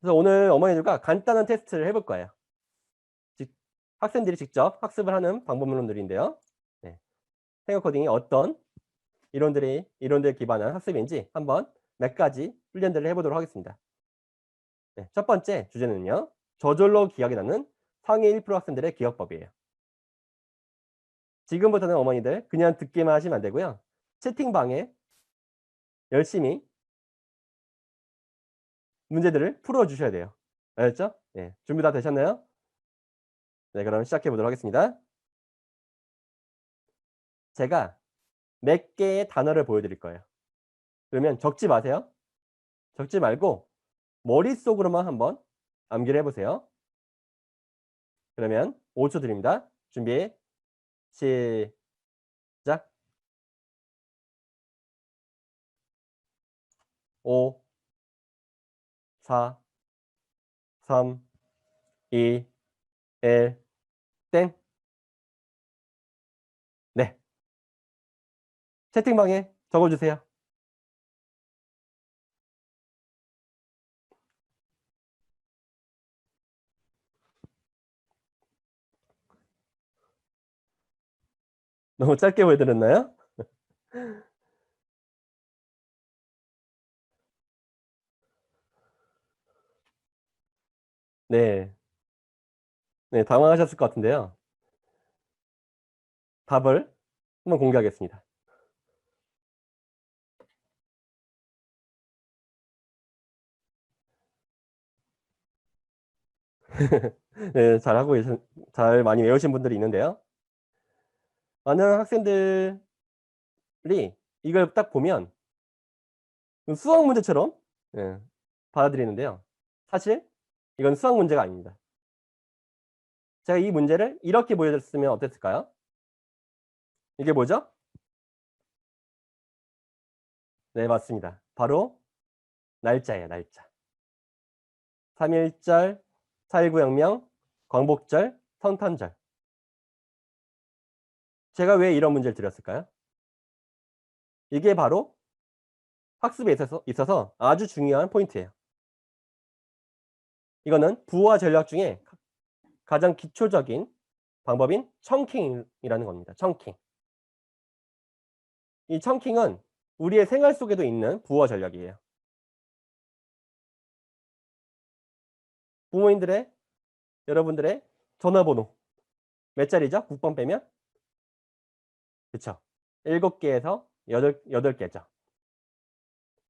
그래서 오늘 어머니들과 간단한 테스트를 해볼 거예요. 학생들이 직접 학습을 하는 방법론들인데요. 네. 생각 코딩이 어떤 이론들에 기반한 학습인지 한번 몇 가지 훈련들을 해보도록 하겠습니다. 네. 첫 번째 주제는요. 저절로 기억이 나는 상위 1% 학생들의 기억법이에요. 지금부터는 어머니들 그냥 듣기만 하시면 안 되고요. 채팅방에 열심히 문제들을 풀어주셔야 돼요. 알겠죠? 네. 준비 다 되셨나요? 네, 그럼 시작해 보도록 하겠습니다. 제가 몇 개의 단어를 보여드릴 거예요. 그러면 적지 마세요. 적지 말고 머릿속으로만 한번 암기를 해보세요. 그러면 5초 드립니다. 준비, 시작. 5, 4, 3, 2, 1, 땡. 네. 채팅방에 적어주세요. 너무 짧게 보여드렸나요? 네. 네, 당황하셨을 것 같은데요. 답을 한번 공개하겠습니다. 네, 잘 많이 외우신 분들이 있는데요. 많은 학생들이 이걸 딱 보면 수학 문제처럼 예, 받아들이는데요. 사실 이건 수학 문제가 아닙니다. 제가 이 문제를 이렇게 보여줬으면 어땠을까요? 이게 뭐죠? 네, 맞습니다. 바로 날짜예요, 날짜. 3.1절, 4.19 혁명, 광복절, 성탄절. 제가 왜 이런 문제를 드렸을까요? 이게 바로 학습에 있어서 아주 중요한 포인트예요. 이거는 부호화 전략 중에 가장 기초적인 방법인 청킹이라는 겁니다. 청킹. 이 청킹은 우리의 생활 속에도 있는 부호화 전략이에요. 부모님들의 여러분들의 전화번호 몇 자리죠? 9번 빼면? 그쵸. 7개에서 8개죠.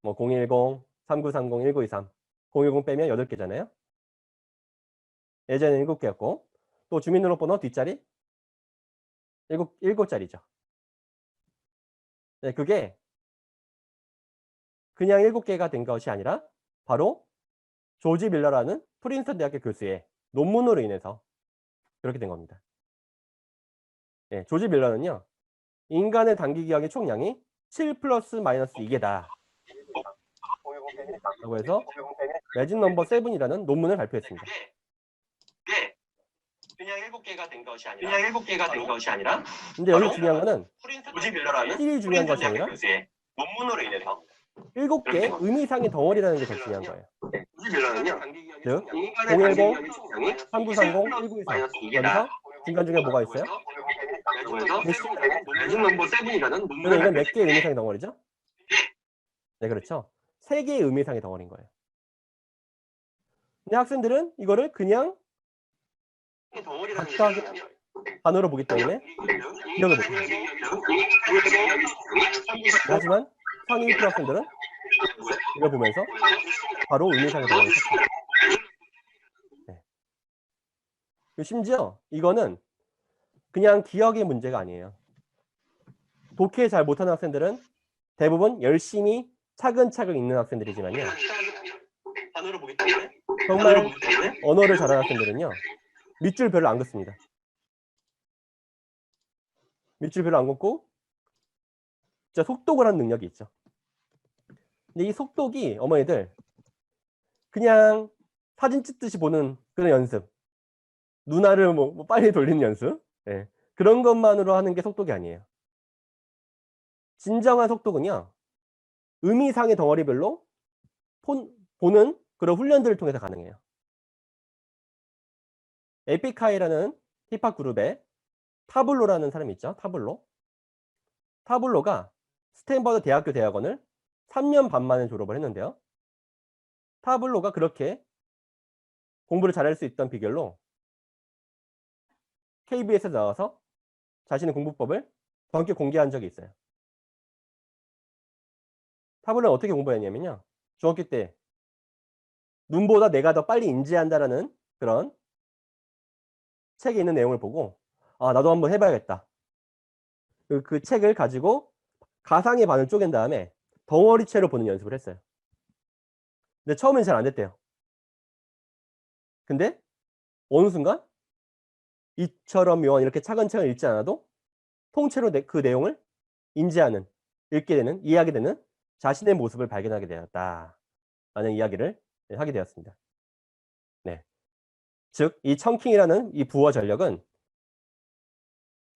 뭐 010, 3930, 1923, 010 빼면 8개잖아요. 예전에는 7개였고 또 주민등록번호 뒷자리 7자리죠. 네, 그게 그냥 7개가 된 것이 아니라 바로 조지 밀러라는 프린스턴 대학교 교수의 논문으로 인해서 그렇게 된 겁니다. 네, 조지 밀러는요. 인간의 단기 기억의 총량이 7 플러스 마이너스 2개다 라고 해서 매직 넘버 7이라는 논문을 발표했습니다. 그냥 7개가 된 것이 아니라 근데 여기 중요한 거는 조지 밀러라는 힐이 중요한 것이 아니라 논문으로 인해서 7개 의미상의 덩어리라는 게 더 중요한 거예요. 조지 밀러는요. 즉 010, 3930, 1923 여기서 중간 중에 뭐가 있어요? 매직 넘버 7이라는 논문을 이건 몇 개의 의미상의 덩어리죠? 네, 그렇죠. 3개의 의미상의 덩어리인 거예요. 근데 학생들은 이거를 그냥 각각 단어로 보기 때문에 기억을 못해요. 하지만 상위 1% 학생들은 이걸 보면서 바로 의미상의 덩어리를 찾습니다. 네. 심지어 이거는 그냥 기억의 문제가 아니에요. 독해 잘 못하는 학생들은 대부분 열심히 차근차근 읽는 학생들이지만요. 정말 언어를 잘하는 학생들은요. 밑줄 별로 안 긋습니다. 밑줄 별로 안 긋고 진짜 속독을 하는 능력이 있죠. 근데 이 속독이 어머니들 그냥 사진 찍듯이 보는 그런 연습, 눈알을 뭐 빨리 돌리는 연습, 네. 그런 것만으로 하는 게 속독이 아니에요. 진정한 속독은요. 의미상의 덩어리별로 보는 그런 훈련들을 통해서 가능해요. 에픽하이라는 힙합 그룹에 타블로라는 사람이 있죠. 타블로. 타블로가 스탠퍼드 대학교 대학원을 3년 반 만에 졸업을 했는데요. 타블로가 그렇게 공부를 잘할 수 있던 비결로 KBS에 나와서 자신의 공부법을 전격 공개한 적이 있어요. 타블로는 어떻게 공부했냐면요. 중학교 때 눈보다 내가 더 빨리 인지한다라는 그런 책에 있는 내용을 보고 아, 나도 한번 해봐야겠다. 그 책을 가지고 가상의 반을 쪼갠 다음에 덩어리채로 보는 연습을 했어요. 근데 처음엔 잘 안 됐대요. 근데 어느 순간 이처럼 묘한 이렇게 차근차근 읽지 않아도 통째로 그 내용을 인지하는, 읽게 되는, 이해하게 되는 자신의 모습을 발견하게 되었다. 라는 이야기를 하게 되었습니다. 네. 즉, 이 청킹이라는 이 부어 전력은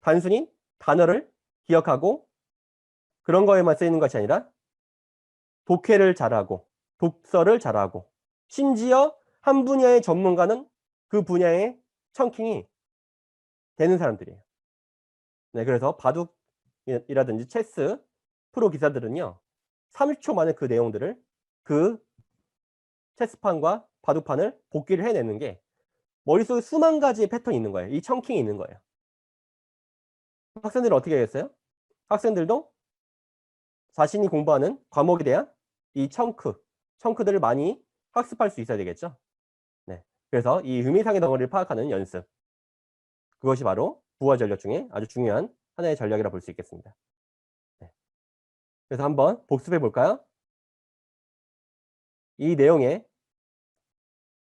단순히 단어를 기억하고 그런 거에만 쓰이는 것이 아니라 독해를 잘하고 독서를 잘하고 심지어 한 분야의 전문가는 그 분야의 청킹이 되는 사람들이에요. 네, 그래서 바둑이라든지 체스 프로 기사들은요. 30초 만에 그 내용들을 그 체스판과 바둑판을 복기를 해내는 게 머릿속에 수만 가지의 패턴이 있는 거예요. 이 청킹이 있는 거예요. 학생들은 어떻게 하겠어요? 학생들도 자신이 공부하는 과목에 대한 이 청크들을 많이 학습할 수 있어야 되겠죠. 네. 그래서 이 의미상의 덩어리를 파악하는 연습. 그것이 바로 부화 전력 중에 아주 중요한 하나의 전략이라 볼 수 있겠습니다. 네. 그래서 한번 복습해 볼까요? 이 내용의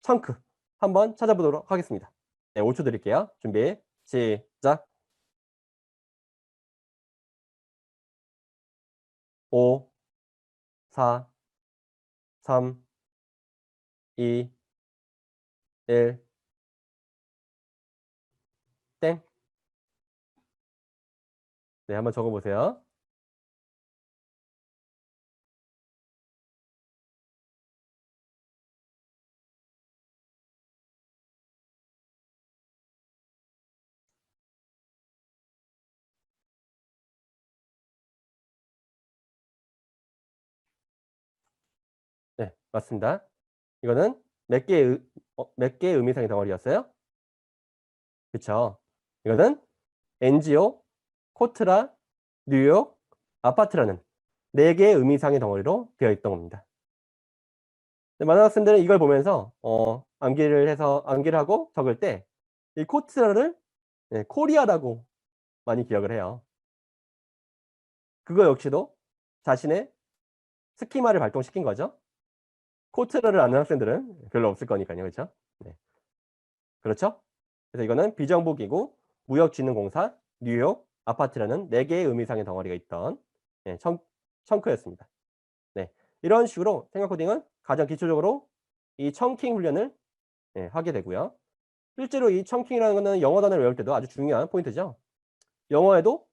청크 한번 찾아보도록 하겠습니다. 네, 5초 드릴게요. 준비, 시작. 5, 4, 3, 2, 1, 땡. 네, 한번 적어보세요. 네, 맞습니다. 이거는 몇 개의 의미상의 덩어리였어요? 그쵸. 이거는 NGO, 코트라, 뉴욕, 아파트라는 4개의 의미상의 덩어리로 되어 있던 겁니다. 네, 많은 학생들은 이걸 보면서 암기를 하고 적을 때 이 코트라를 코리아라고 많이 기억을 해요. 그거 역시도 자신의 스키마를 발동시킨 거죠. 코트라를 아는 학생들은 별로 없을 거니까요. 그렇죠? 네. 그렇죠? 그래서 이거는 비정부기구, 무역진흥공사, 뉴욕, 아파트라는 4개의 의미상의 덩어리가 있던 청크였습니다. 네. 이런 식으로 생각 코딩은 가장 기초적으로 이 청킹 훈련을 하게 되고요. 실제로 이 청킹이라는 것은 영어 단어를 외울 때도 아주 중요한 포인트죠. 영어에도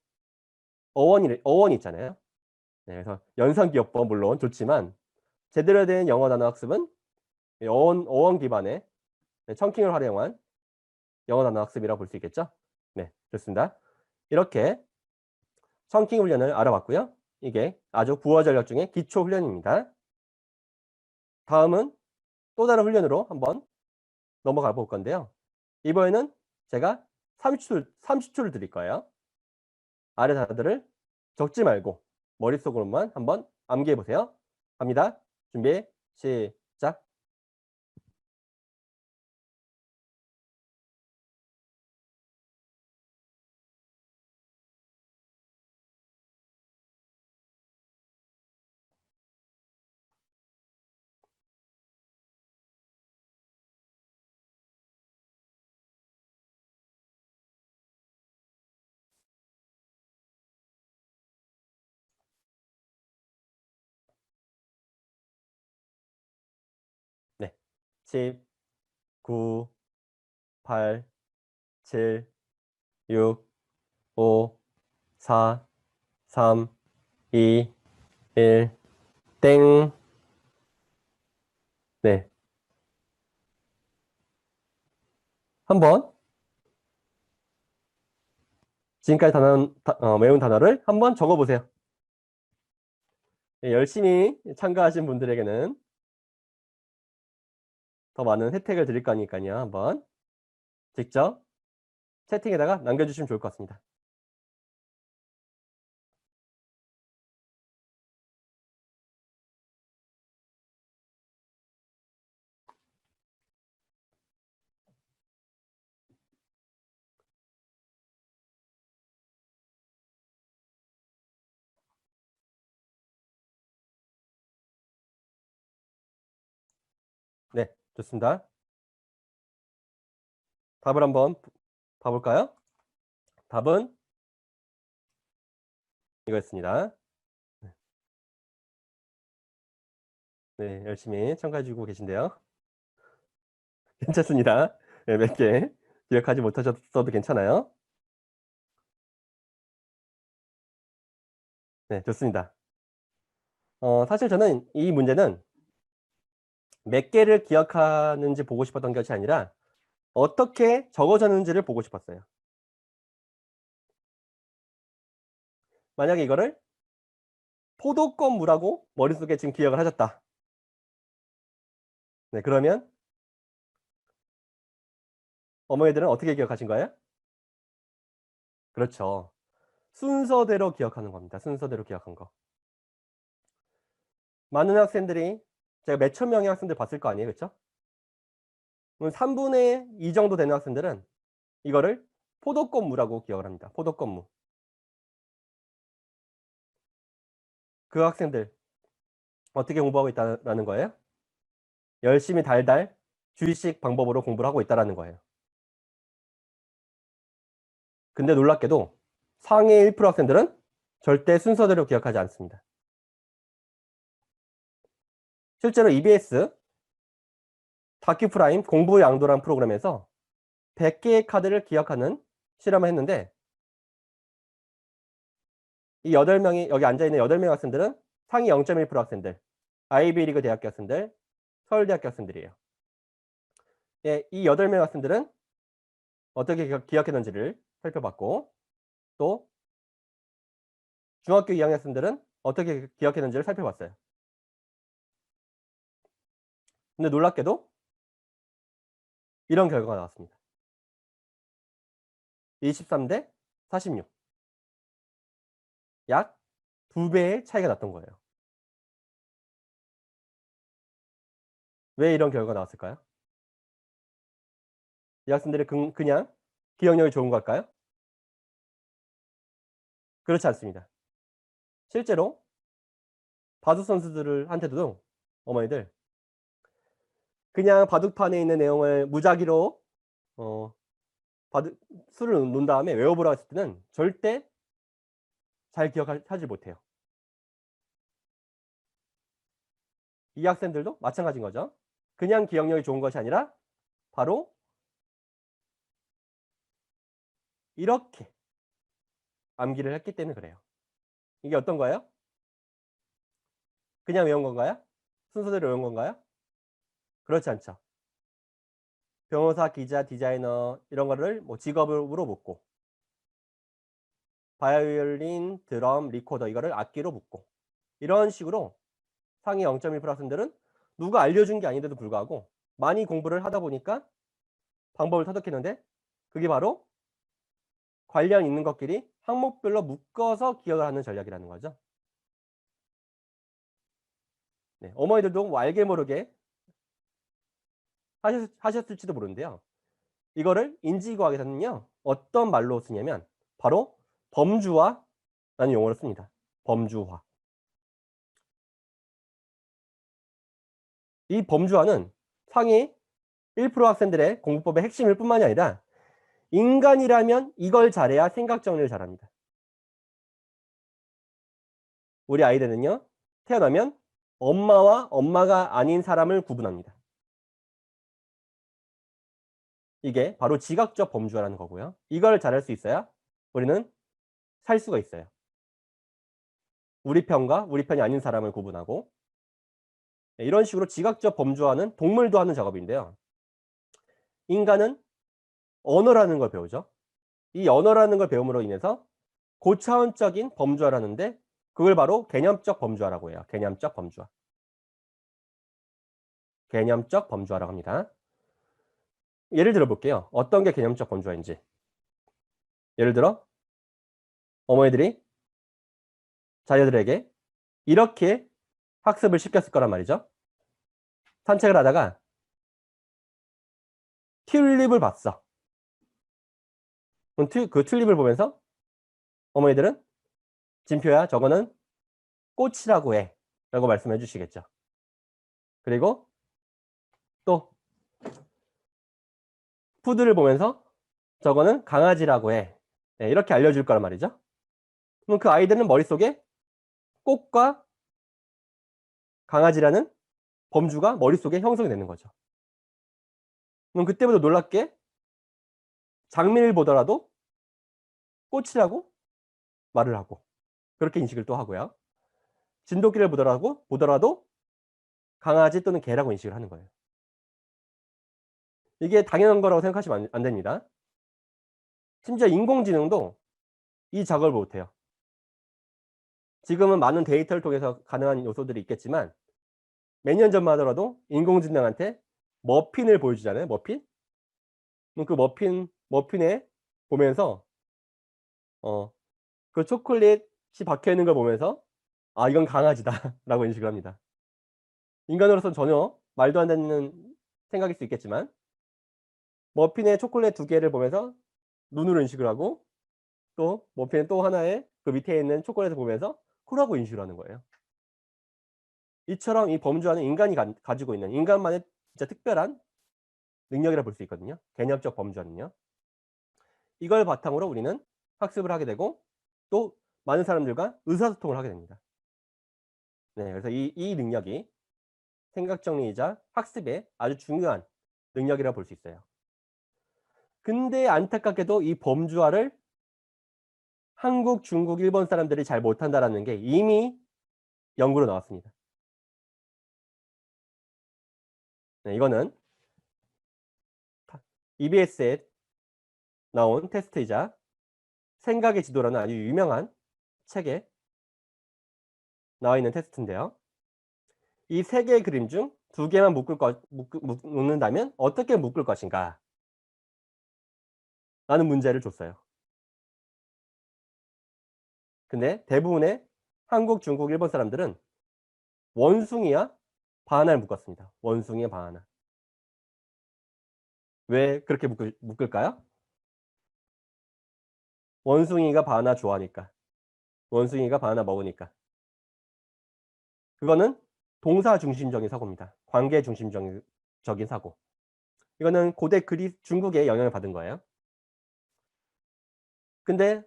어원이 있잖아요. 네, 그래서 연상기억법 물론 좋지만 제대로 된 영어 단어 학습은 어원 기반의 청킹을 활용한 영어 단어 학습이라고 볼 수 있겠죠. 네, 좋습니다. 이렇게 청킹 훈련을 알아봤고요. 이게 아주 부어 전략 중에 기초 훈련입니다. 다음은 또 다른 훈련으로 한번 넘어가 볼 건데요. 이번에는 제가 30초를 드릴 거예요. 아래 단어들을 적지 말고 머릿속으로만 한번 암기해 보세요. 갑니다. 준비, 시작. 네. 10, 9, 8, 7, 6, 5, 4, 3, 2, 1, 땡. 네. 한번 지금까지 외운 단어를 한번 적어보세요. 열심히 참가하신 분들에게는 더 많은 혜택을 드릴 거니까요. 한번 직접 채팅에다가 남겨주시면 좋을 것 같습니다. 네, 좋습니다. 답을 한번 봐볼까요? 답은 이거였습니다. 네, 열심히 참가해주고 계신데요. 괜찮습니다. 네, 몇 개 기억하지 못하셨어도 괜찮아요. 네, 좋습니다. 사실 저는 이 문제는 몇 개를 기억하는지 보고 싶었던 것이 아니라 어떻게 적어졌는지를 보고 싶었어요. 만약에 이거를 포도껌무라고 머릿속에 지금 기억을 하셨다. 네, 그러면 어머니들은 어떻게 기억하신 거예요? 그렇죠. 순서대로 기억하는 겁니다. 순서대로 기억한 거. 많은 학생들이 제가 몇천 명의 학생들 봤을 거 아니에요. 그렇죠? 3분의 2 정도 되는 학생들은 이거를 포도껌무라고 기억을 합니다. 포도껌무. 그 학생들 어떻게 공부하고 있다라는 거예요? 열심히 달달 주의식 방법으로 공부를 하고 있다라는 거예요. 근데 놀랍게도 상위 1% 학생들은 절대 순서대로 기억하지 않습니다. 실제로 EBS 다큐프라임 공부 양도라는 프로그램에서 100개의 카드를 기억하는 실험을 했는데 이 8명이 여기 앉아있는 8명의 학생들은 상위 0.1% 학생들, 아이비리그 대학교 학생들, 서울대학교 학생들이에요. 예, 이 8명의 학생들은 어떻게 기억했는지를 살펴봤고 또 중학교 2학년 학생들은 어떻게 기억했는지를 살펴봤어요. 근데 놀랍게도 이런 결과가 나왔습니다. 23대 46. 약 2배의 차이가 났던 거예요. 왜 이런 결과가 나왔을까요? 이 학생들이 그냥 기억력이 좋은 걸까요? 그렇지 않습니다. 실제로 바둑 선수들한테도 어머니들 그냥 바둑판에 있는 내용을 무작위로 수를 놓은 다음에 외워보라고 했을 때는 절대 잘 기억하지 못해요. 이 학생들도 마찬가지인 거죠. 그냥 기억력이 좋은 것이 아니라 바로 이렇게 암기를 했기 때문에 그래요. 이게 어떤 거예요? 그냥 외운 건가요? 순서대로 외운 건가요? 그렇지 않죠. 변호사, 기자, 디자이너 이런 거를 뭐 직업으로 묻고 바이올린, 드럼, 리코더 이거를 악기로 묻고 이런 식으로 상위 0.1% 학생들은 누가 알려준 게 아닌데도 불구하고 많이 공부를 하다 보니까 방법을 터득했는데 그게 바로 관련 있는 것끼리 항목별로 묶어서 기억을 하는 전략이라는 거죠. 네, 어머니들도 뭐 알게 모르게 하셨을지도 모르는데요. 이거를 인지과학에서는요. 어떤 말로 쓰냐면 바로 범주화라는 용어를 씁니다. 범주화. 이 범주화는 상위 1% 학생들의 공부법의 핵심일 뿐만이 아니라 인간이라면 이걸 잘해야 생각 정리를 잘합니다. 우리 아이들은요. 태어나면 엄마와 엄마가 아닌 사람을 구분합니다. 이게 바로 지각적 범주화라는 거고요. 이걸 잘할 수 있어야 우리는 살 수가 있어요. 우리 편과 우리 편이 아닌 사람을 구분하고 이런 식으로 지각적 범주화는 동물도 하는 작업인데요. 인간은 언어라는 걸 배우죠. 이 언어라는 걸 배움으로 인해서 고차원적인 범주화를 하는데 그걸 바로 개념적 범주화라고 해요. 개념적 범주화. 개념적 범주화라고 합니다. 예를 들어 볼게요. 어떤 게 개념적 범주화인지. 예를 들어 어머니들이 자녀들에게 이렇게 학습을 시켰을 거란 말이죠. 산책을 하다가 튤립을 봤어. 그럼 그 튤립을 보면서 어머니들은 진표야, 저거는 꽃이라고 해. 라고 말씀해 주시겠죠. 그리고 또 푸드를 보면서 저거는 강아지라고 해. 네, 이렇게 알려줄 거란 말이죠. 그럼 그 아이들은 머릿속에 꽃과 강아지라는 범주가 머릿속에 형성이 되는 거죠. 그럼 그때부터 놀랍게 장미를 보더라도 꽃이라고 말을 하고 그렇게 인식을 또 하고요. 진돗개를 보더라도 강아지 또는 개라고 인식을 하는 거예요. 이게 당연한 거라고 생각하시면 안 됩니다. 심지어 인공지능도 이 작업을 못 해요. 지금은 많은 데이터를 통해서 가능한 요소들이 있겠지만 몇 년 전만 하더라도 인공지능한테 머핀을 보여주잖아요. 머핀. 그럼 그 머핀에 보면서 그 초콜릿이 박혀 있는 걸 보면서 '아 이건 강아지다.'라고 인식을 합니다. 인간으로서는 전혀 말도 안 되는 생각일 수 있겠지만 머핀에 초콜릿 2개를 보면서 눈으로 인식을 하고 또 머핀의 또 하나의 그 밑에 있는 초콜릿을 보면서 코라고 인식을 하는 거예요. 이처럼 이 범주화는 인간이 가지고 있는 인간만의 진짜 특별한 능력이라 볼 수 있거든요. 개념적 범주화는요. 이걸 바탕으로 우리는 학습을 하게 되고 또 많은 사람들과 의사소통을 하게 됩니다. 네, 그래서 이 능력이 생각 정리이자 학습의 아주 중요한 능력이라 볼 수 있어요. 근데 안타깝게도 이 범주화를 한국, 중국, 일본 사람들이 잘 못한다라는 게 이미 연구로 나왔습니다. 네, 이거는 EBS에 나온 테스트이자 생각의 지도라는 아주 유명한 책에 나와 있는 테스트인데요. 이 3개의 그림 중 2개만 묶는다면 어떻게 묶을 것인가? 라는 문제를 줬어요. 근데 대부분의 한국, 중국, 일본 사람들은 원숭이와 바나나를 묶었습니다. 원숭이와 바나나. 왜 그렇게 묶을까요? 원숭이가 바나나 좋아하니까. 원숭이가 바나나 먹으니까. 그거는 동사 중심적인 사고입니다. 관계 중심적인 사고. 이거는 고대 중국의 영향을 받은 거예요. 근데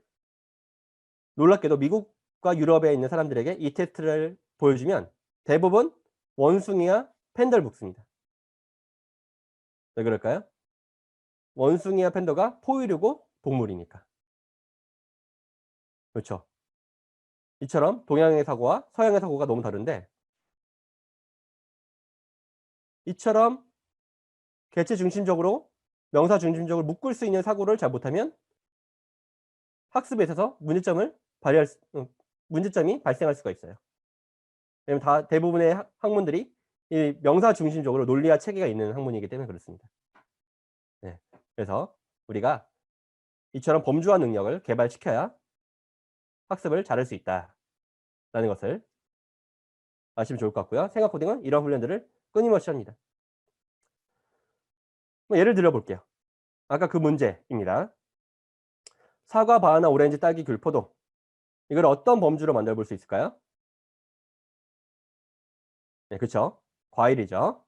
놀랍게도 미국과 유럽에 있는 사람들에게 이 테스트를 보여주면 대부분 원숭이와 팬더를 묶습니다. 왜 그럴까요? 원숭이와 팬더가 포유류고 동물이니까. 그렇죠. 이처럼 동양의 사고와 서양의 사고가 너무 다른데 이처럼 개체 중심적으로 명사 중심적으로 묶을 수 있는 사고를 잘 못하면 학습에 있어서 문제점이 발생할 수가 있어요. 왜냐면 대부분의 학문들이 이 명사 중심적으로 논리와 체계가 있는 학문이기 때문에 그렇습니다. 네. 그래서 우리가 이처럼 범주화 능력을 개발시켜야 학습을 잘할 수 있다라는 것을 아시면 좋을 것 같고요. 생각 코딩은 이런 훈련들을 끊임없이 합니다. 예를 들어 볼게요. 아까 그 문제입니다. 사과, 바나나, 오렌지, 딸기, 귤, 포도. 이걸 어떤 범주로 만들어 볼 수 있을까요? 네, 그렇죠. 과일이죠.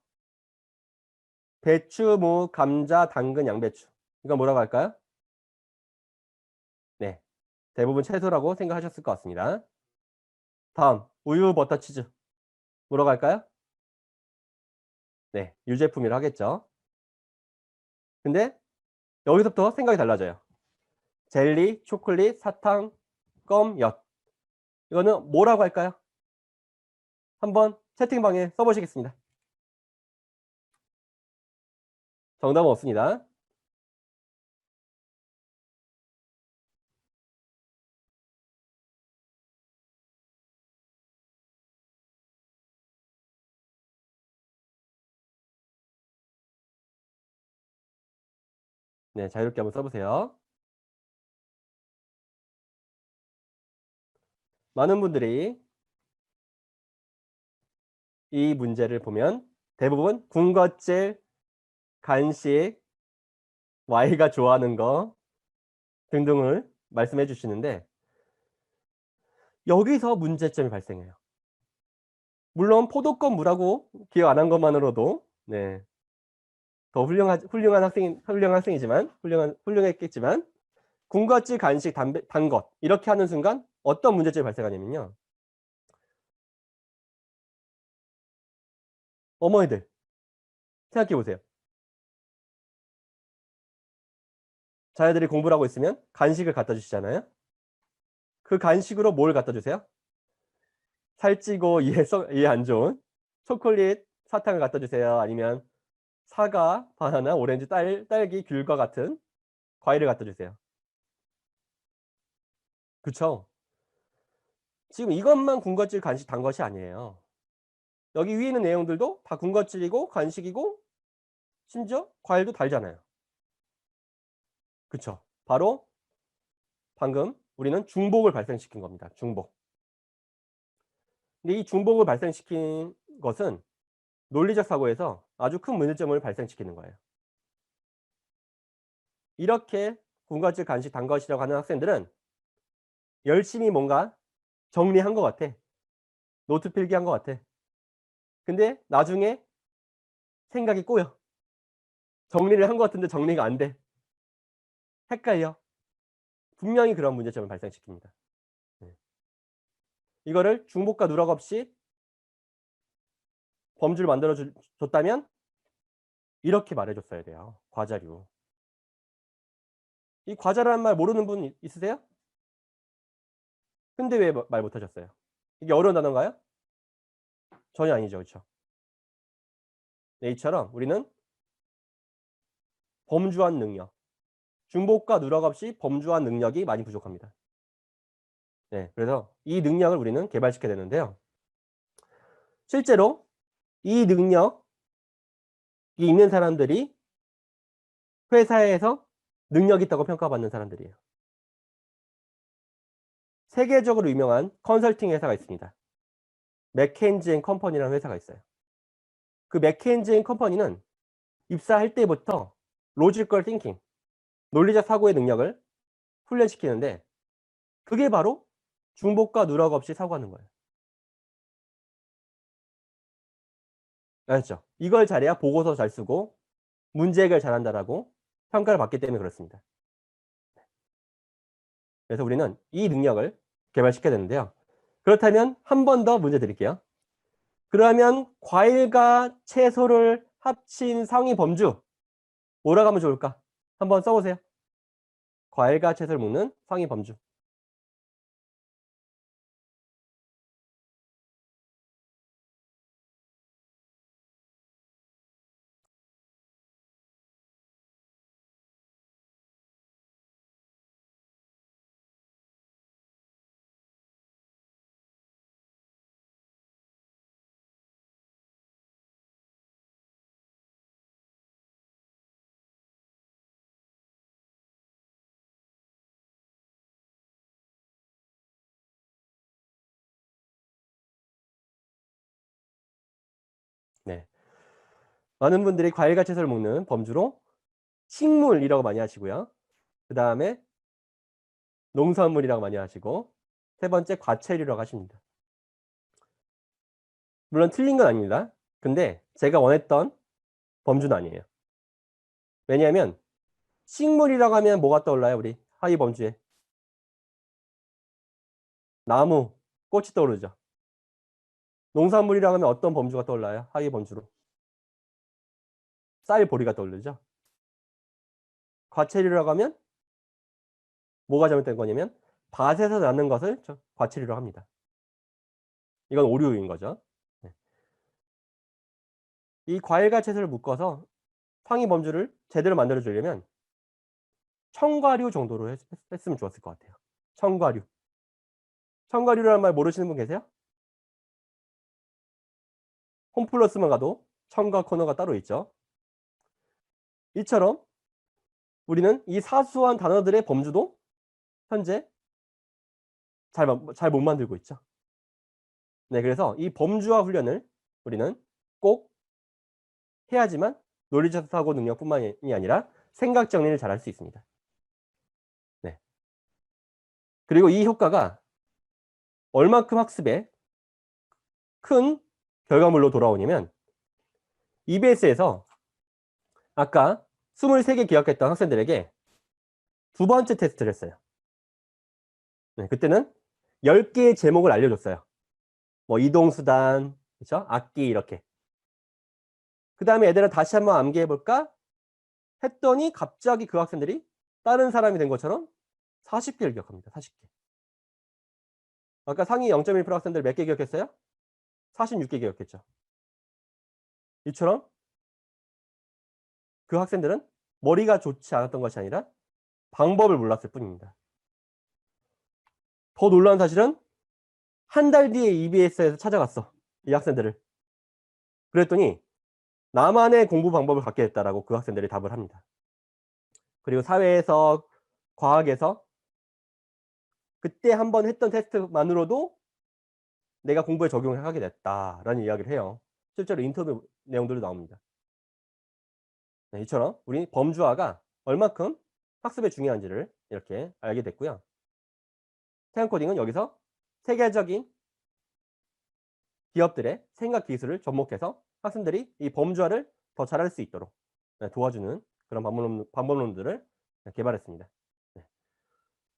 배추, 무, 감자, 당근, 양배추. 이건 뭐라고 할까요? 네. 대부분 채소라고 생각하셨을 것 같습니다. 다음, 우유, 버터, 치즈. 뭐라고 할까요? 네. 유제품이라 하겠죠. 근데 여기서부터 생각이 달라져요. 젤리, 초콜릿, 사탕, 껌, 엿. 이거는 뭐라고 할까요? 한번 채팅방에 써보시겠습니다. 정답은 없습니다. 네, 자유롭게 한번 써보세요. 많은 분들이 이 문제를 보면 대부분 군것질, 간식, Y가 좋아하는 거 등등을 말씀해 주시는데 여기서 문제점이 발생해요. 물론 포도껌 무라고 기억 안 한 것만으로도 네, 더 훌륭한 학생이지만 훌륭했겠지만 군것질, 간식, 단 것 이렇게 하는 순간 어떤 문제점이 발생하냐면요. 어머니들 생각해 보세요. 자녀들이 공부를 하고 있으면 간식을 갖다 주시잖아요. 그 간식으로 뭘 갖다 주세요? 살찌고 이해 안 좋은 초콜릿, 사탕을 갖다 주세요. 아니면 사과, 바나나, 오렌지, 딸기, 귤과 같은 과일을 갖다 주세요. 그쵸? 지금 이것만 군것질, 간식, 단 것이 아니에요. 여기 위에 있는 내용들도 다 군것질이고 간식이고 심지어 과일도 달잖아요. 그쵸? 바로 방금 우리는 중복을 발생시킨 겁니다. 중복. 근데 이 중복을 발생시킨 것은 논리적 사고에서 아주 큰 문제점을 발생시키는 거예요. 이렇게 군것질, 간식, 단 것이라고 하는 학생들은 열심히 뭔가 정리한 것 같아. 노트 필기한 것 같아. 근데 나중에 생각이 꼬여. 정리를 한 것 같은데 정리가 안 돼. 헷갈려. 분명히 그런 문제점을 발생시킵니다. 네. 이거를 중복과 누락 없이 범주를 만들어 줬다면 이렇게 말해 줬어야 돼요. 과자류. 이 과자라는 말 모르는 분 있으세요? 근데 왜 말 못 하셨어요? 이게 어려운 단어인가요? 전혀 아니죠. 그렇죠? 네, 이처럼 우리는 범주한 능력, 중복과 누락 없이 범주한 능력이 많이 부족합니다. 네, 그래서 이 능력을 우리는 개발시켜야 되는데요. 실제로 이 능력이 있는 사람들이 회사에서 능력 있다고 평가받는 사람들이에요. 세계적으로 유명한 컨설팅 회사가 있습니다. 맥켄지 앤 컴퍼니라는 회사가 있어요. 그 맥켄지 앤 컴퍼니는 입사할 때부터 로지컬 띵킹, 논리적 사고의 능력을 훈련시키는데 그게 바로 중복과 누락 없이 사고하는 거예요. 알았죠? 이걸 잘해야 보고서 잘 쓰고 문제 해결 잘한다라고 평가를 받기 때문에 그렇습니다. 그래서 우리는 이 능력을 개발시켜야 되는데요. 그렇다면 한 번 더 문제 드릴게요. 그러면 과일과 채소를 합친 상위 범주 뭐라고 하면 좋을까? 한번 써보세요. 과일과 채소를 먹는 상위 범주. 네. 많은 분들이 과일과 채소를 먹는 범주로 식물이라고 많이 하시고요. 그 다음에 농산물이라고 많이 하시고 세 번째 과체류라고 하십니다. 물론 틀린 건 아닙니다. 근데 제가 원했던 범주는 아니에요. 왜냐하면 식물이라고 하면 뭐가 떠올라요? 우리 하위 범주에 나무, 꽃이 떠오르죠. 농산물이라고 하면 어떤 범주가 떠올라요? 하위 범주로 쌀, 보리가 떠오르죠. 과체류라고 하면 뭐가 잘못된 거냐면 밭에서 나는 것을 과체류라고 합니다. 이건 오류인 거죠. 네. 이 과일과 채소를 묶어서 상위 범주를 제대로 만들어 주려면 첨가류 정도로 했으면 좋았을 것 같아요. 첨가류. 첨가류라는 말 모르시는 분 계세요? 홈플러스만 가도 첨가 코너가 따로 있죠. 이처럼 우리는 이 사소한 단어들의 범주도 현재 잘 못 만들고 있죠. 네, 그래서 이 범주화 훈련을 우리는 꼭 해야지만 논리적 사고 능력뿐만이 아니라 생각 정리를 잘할 수 있습니다. 네. 그리고 이 효과가 얼만큼 학습에 큰 결과물로 돌아오냐면 EBS에서 아까 23개 기억했던 학생들에게 두 번째 테스트를 했어요. 네, 그때는 10개의 제목을 알려줬어요. 뭐 이동수단, 그렇죠? 악기 이렇게. 그 다음에 애들은 다시 한번 암기해볼까? 했더니 갑자기 그 학생들이 다른 사람이 된 것처럼 40개를 기억합니다. 40개. 아까 상위 0.1% 학생들 몇 개 기억했어요? 46개 기억했죠. 이처럼 그 학생들은 머리가 좋지 않았던 것이 아니라 방법을 몰랐을 뿐입니다. 더 놀라운 사실은 한 달 뒤에 EBS에서 찾아갔어. 이 학생들을. 그랬더니 나만의 공부 방법을 갖게 됐다라고 그 학생들이 답을 합니다. 그리고 사회에서, 과학에서 그때 한번 했던 테스트만으로도 내가 공부에 적용을 하게 됐다라는 이야기를 해요. 실제로 인터뷰 내용들도 나옵니다. 네, 이처럼 우리 범주화가 얼마큼 학습에 중요한지를 이렇게 알게 됐고요. 태양코딩은 여기서 세계적인 기업들의 생각 기술을 접목해서 학생들이 이 범주화를 더 잘할 수 있도록 도와주는 그런 방법론들을 개발했습니다.